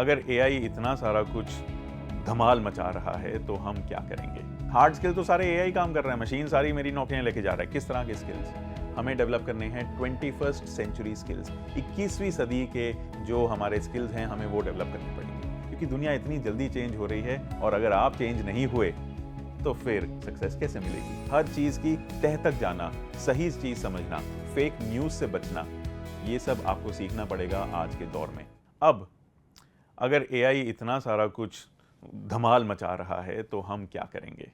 अगर एआई इतना सारा कुछ धमाल मचा रहा है तो हम क्या करेंगे? हार्ड स्किल तो सारे एआई काम कर रहा है, मशीन सारी मेरी नौकरियां लेके जा रहा है। किस तरह के स्किल्स हमें डेवलप करने हैं? 21st सेंचुरी स्किल्स, 21वीं सदी के जो हमारे स्किल्स हैं हमें वो डेवलप करने पड़ेंगे, क्योंकि दुनिया इतनी जल्दी चेंज हो रही है और अगर आप चेंज नहीं हुए तो फिर सक्सेस कैसे मिलेगी? हर चीज की तह तक जाना, सही चीज समझना, फेक न्यूज से बचना, ये सब आपको सीखना पड़ेगा आज के दौर में। अब अगर एआई इतना सारा कुछ धमाल मचा रहा है तो हम क्या करेंगे?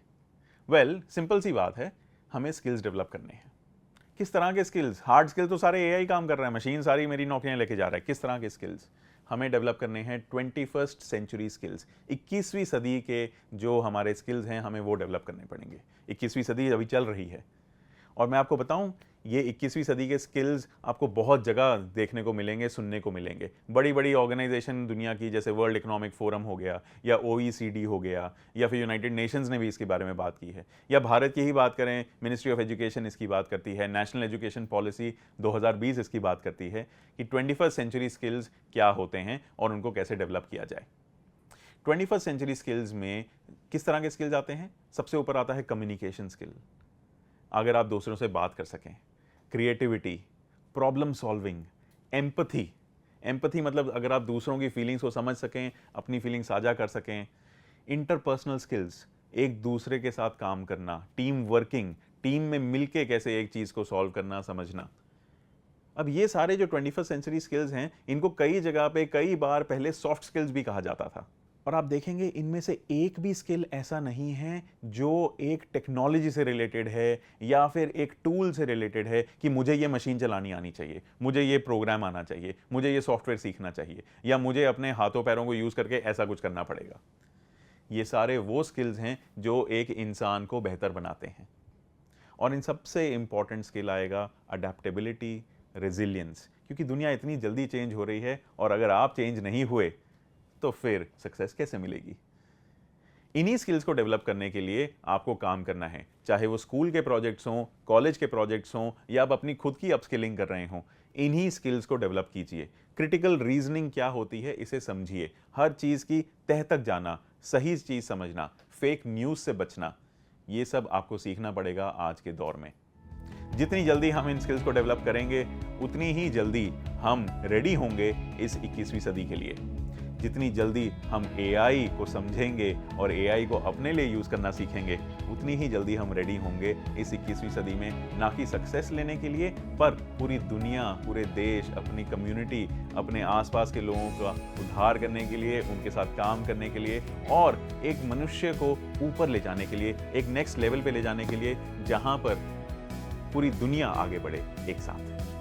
वेल, सिंपल सी बात है, हमें स्किल्स डेवलप करने हैं। किस तरह के स्किल्स? हार्ड स्किल तो सारे एआई काम कर रहा है, मशीन सारी मेरी नौकरियां लेके जा रहा है। किस तरह के स्किल्स हमें डेवलप करने हैं? 21st सेंचुरी स्किल्स, 21वीं सदी के जो हमारे स्किल्स हैं हमें वो डेवलप करने पड़ेंगे। 21वीं सदी अभी चल रही है और मैं आपको बताऊं, ये 21वीं सदी के स्किल्स आपको बहुत जगह देखने को मिलेंगे, सुनने को मिलेंगे। बड़ी बड़ी ऑर्गेनाइजेशन दुनिया की, जैसे वर्ल्ड इकोनॉमिक फोरम हो गया या ओईसीडी हो गया या फिर यूनाइटेड नेशंस ने भी इसके बारे में बात की है, या भारत की ही बात करें, मिनिस्ट्री ऑफ एजुकेशन इसकी बात करती है, नेशनल एजुकेशन पॉलिसी 2020 इसकी बात करती है कि 21st सेंचुरी स्किल्स क्या होते हैं और उनको कैसे डेवलप किया जाए। 21st सेंचुरी स्किल्स में किस तरह के स्किल्स आते हैं? सबसे ऊपर आता है कम्युनिकेशन स्किल। अगर आप दूसरों से बात कर सकें, creativity, problem solving, empathy. Empathy मतलब अगर आप दूसरों की फीलिंग्स को समझ सकें, अपनी फीलिंग्स साझा कर सकें। इंटरपर्सनल स्किल्स, एक दूसरे के साथ काम करना, टीम वर्किंग, टीम में मिलके कैसे एक चीज़ को सॉल्व करना, समझना। अब ये सारे जो 21st सेंचुरी स्किल्स हैं, इनको कई जगह पे कई बार पहले सॉफ्ट स्किल्स भी कहा जाता था। और आप देखेंगे इनमें से एक भी स्किल ऐसा नहीं है जो एक टेक्नोलॉजी से रिलेटेड है या फिर एक टूल से रिलेटेड है कि मुझे ये मशीन चलानी आनी चाहिए, मुझे ये प्रोग्राम आना चाहिए, मुझे ये सॉफ्टवेयर सीखना चाहिए, या मुझे अपने हाथों पैरों को यूज़ करके ऐसा कुछ करना पड़ेगा। ये सारे वो स्किल्स हैं जो एक इंसान को बेहतर बनाते हैं। और इन सबसे इंपॉर्टेंट स्किल आएगा अडेप्टेबिलिटी, रेजिलियंस, क्योंकि दुनिया इतनी जल्दी चेंज हो रही है और अगर आप चेंज नहीं हुए तो फिर सक्सेस कैसे मिलेगी? इन्हीं स्किल्स को डेवलप करने के लिए आपको काम करना है, चाहे वो स्कूल के प्रोजेक्ट्स हों, कॉलेज के प्रोजेक्ट्स हों, या आप अपनी खुद की अपस्किलिंग कर रहे हों। इन्हीं स्किल्स को डेवलप कीजिए। क्रिटिकल रीजनिंग क्या होती है इसे समझिए। हर चीज़ की तह तक जाना, सही चीज़ समझना, फेक न्यूज़ से बचना, ये सब आपको सीखना पड़ेगा आज के दौर में। जितनी जल्दी हम इन स्किल्स को डेवलप करेंगे उतनी ही जल्दी हम रेडी होंगे इस 21वीं सदी के लिए। जितनी जल्दी हम एआई को समझेंगे और एआई को अपने लिए यूज़ करना सीखेंगे, उतनी ही जल्दी हम रेडी होंगे इस 21वीं सदी में, ना कि सक्सेस लेने के लिए, पर पूरी दुनिया, पूरे देश, अपनी कम्युनिटी, अपने आसपास के लोगों का उद्धार करने के लिए, उनके साथ काम करने के लिए और एक मनुष्य को ऊपर ले जाने के लिए, एक नेक्स्ट लेवल पे ले जाने के लिए, जहाँ पर पूरी दुनिया आगे बढ़े एक साथ।